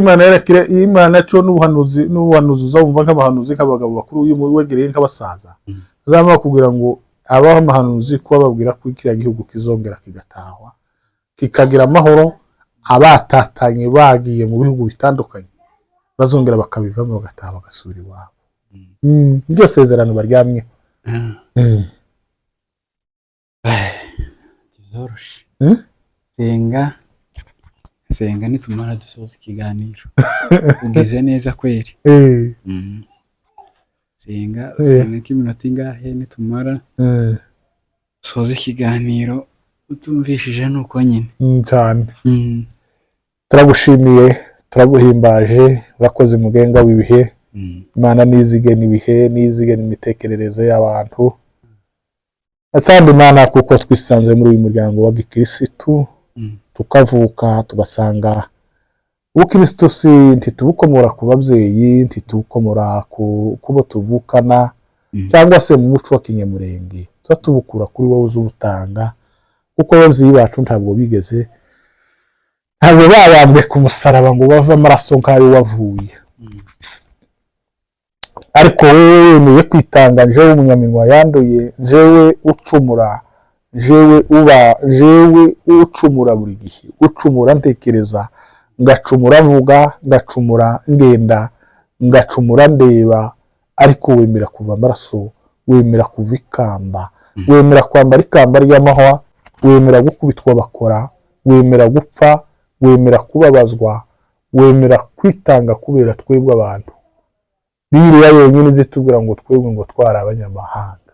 Imana cyo n'ubuhanuzi uzumva nk'abahanuzi nk'abagabo bakuru wegereye nk'abasaza zama kugira ngo abaho amahanuzi ko bababwira ko kiriya gihugu kizongera kigatahwa kikagira amahoro abatatanye bagiye mu bihugu bitandukanye bazongera bakabivamo bagataha bagasubira iwabo iryo sezerano baryamye bizoroshe senga nitumara dusoza ikiganiro ugize neza kweri senga k'iminota ingahe nitumara soza ikiganiro utumvishije nuko nyine cyane turagushimiye turaguhimbaje urakoze mugenga w'ibihe Imana nizige n'ibihe nizige n'imitekerereze y'abantu asandi Imana kuko twisanze muri uyu muryango wa gikirisitu tukavuka tugasanga ubukristo si ntitubukomora ku babyeyi ntitubukomora kubo tuvukana cyangwa se mu muco wa kinyamurenge tubukura kuri wowe uzubutanga kuko ababyeyi bacu ntabwo bigeze ntabwo babambwe ku musaraba ngo bave amaraso nk'ayo wavuye ariko wowe wemeye kwitanga jewe umunyaminwa yanduye jewe ucumura jewe ucumura buri gihe ucumura ntekereza ngacumura mvuga ngacumura ngenda ngacumura ndeba ariko wemera kuva amaraso wemera kuva ikamba wemera kwambara ikamba ry'amahwa wemera gukubitwa bakora wemera gupfa wemera kubabazwa, wemera kwitanga kubera twebwe abantu. Bibiliya yonyine zitubwira ngo twebwe ngo twari abanyamahanga,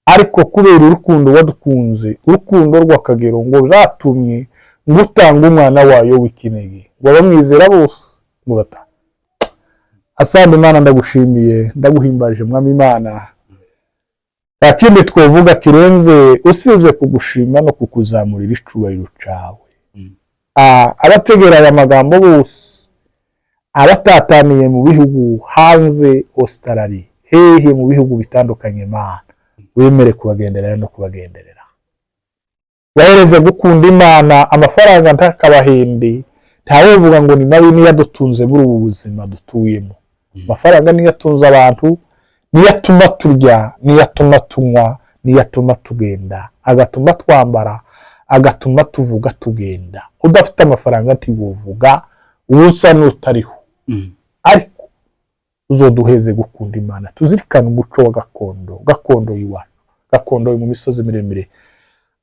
ariko kubera urukundo wadukunze, urukundo rw'akagero ngo zatumye ngo utanga umwana wayo w'ikinege ngo abamwizera bose ngo batahe. Asante Imana, ndagushimiye, ndaguhimbaje Mwami Imana. Nta kindi twavuga kirenze usibye kugushima no kukuzamurira icubahiro cawe. Abategera aya magambo bose, abatataniye mu bihugu hanze Australia, hehe mu bihugu bitandukanye Mana, wemere kubagenderera no kubagenderera. Bahereze gukunda Imana, amafaranga ntakabahende, ntawovuga ngo ni nawe niyo adutunze muri ubu buzima dutuyemo. Amafaranga niyo atunze abantu, niyo atuma turya, niyo atuma tunywa, niyo atuma tugenda, agatuma twambara, agatuma tuvuga tugenda. Udafite amafaranga ntiwovuga, ubusa n'utariho. Ariko uzoduheze gukunda Imana, tuzirikane umuco wa gakondo y'iwacu, gakondo mu misozi miremire.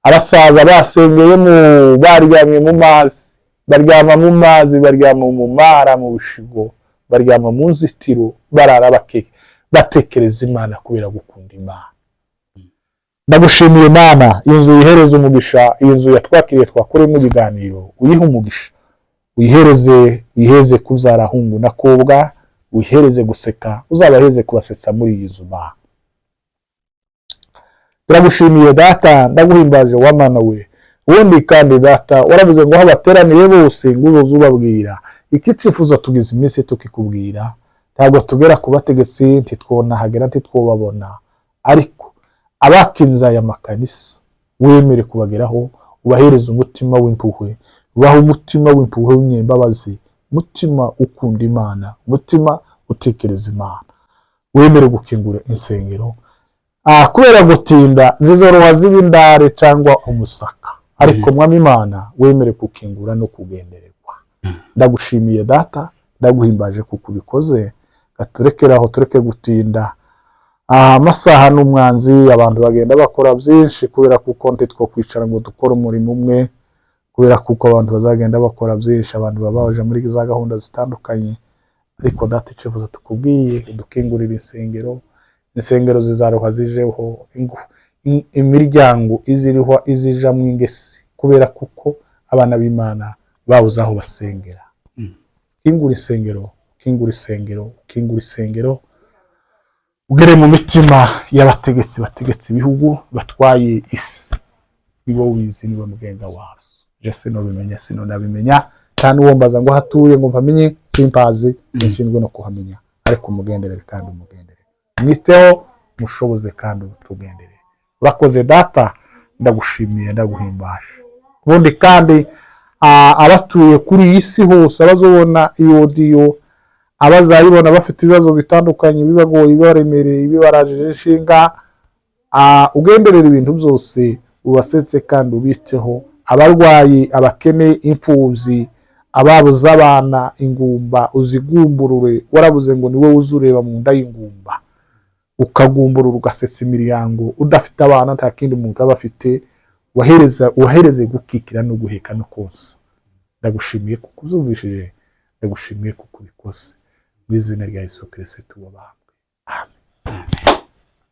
Abasaza basengeyemo baryamye mu mazi, baryama mu mazi, baryama mu mara, mu bishigo, baryama mu nzitiro, barara batekereza Imana kubera gukunda Imana. Ndagushimiye Imana, iyi nzu uyihereze umugisha, iyi nzu yatwakiriye twakoremo ibiganiro, uyihe umugisha, uyiheze kubyara hungu na kobwa, uyihereze guseka, uzabaheze kubasetsa muri iyi nzu Mana. Ndagushimiye Data, ndaguhimbaje wa Mana we. Ubundi kandi Data waravuze ngo aho bateraniye bose ngo uzoze ubabwira. Iki cifuzo tugize iminsi tukikubwira, ntabwo tugera ku bategetsi ntitwonahagera ntitwobabona, ariko abakinza aya makanisa wemere kubageraho, ubahereza umutima w'impuhwe, ubaha umutima w'impuhwe w'inyembabazi, umutima ukunda Imana, umutima utekereza Imana. Wemere gukingura insengero, kubera gutinda zizoroha z'ibindare cyangwa umusaka, ariko Mwami Imana wemere gukingura no kugendererwa. Ndagushimiye Data, ndaguhimbaje kuko ubikoze. Gaturekeraho, tureke gutinda. Amasaha n'umwanzi, abantu bagenda bakora byinshi kubera kuko ntitwo kwicara ngo dukore umurimo umwe, kubera kuko abantu bazagenda bakora byinshi, abantu babaje muri za gahunda zitandukanye. Ariko Data icifuzo tukubwiye, dukingurira insengero zizaroha zijeho imiryango iziriho izija mu ingesi, kubera kuko abana b'Imana babuze aho basengera. Kingura isengero, ugere mu mitima y'abategetsi ibihugu batwaye isi. Nibo wizi, niwe mugenga wazo. Je sinobimenya, sinonabimenya, cyane uwombaza ngo hatuye ngo mpamenye, simpazi, sinshinzwe no kuhamenya, ariko umugenderere kandi umugenderere. Mwiteho, mushoboze kandi utugenderere. Urakoze Data, ndagushimiye, ndaguhimbaje. Ubundi kandi abatuye kuri iyi si hose abazobona iyo audio, abazayibona bafite ibibazo bitandukanye, bibagoye, bibaremereye, bibaraje inshinga, ugenderera ibintu byose, ubasetse kandi ubiteho. Abarwayi, abakene, imfubyi, ababuze abana, ingumba, uzigumburure. Waravuze ngo niwe uzureba mu nda y'ingumba, ukagumburura ugasetsa imiryango. Udafite abana nta kindi umuntu aba afite, wahereze gukikira no guheka no konsa. Ndagushimiye kuko ubyumvishije, ndagushimiye kuko ubikoze. Mu izina rya Yesu Kristo tubabambwe. Amen.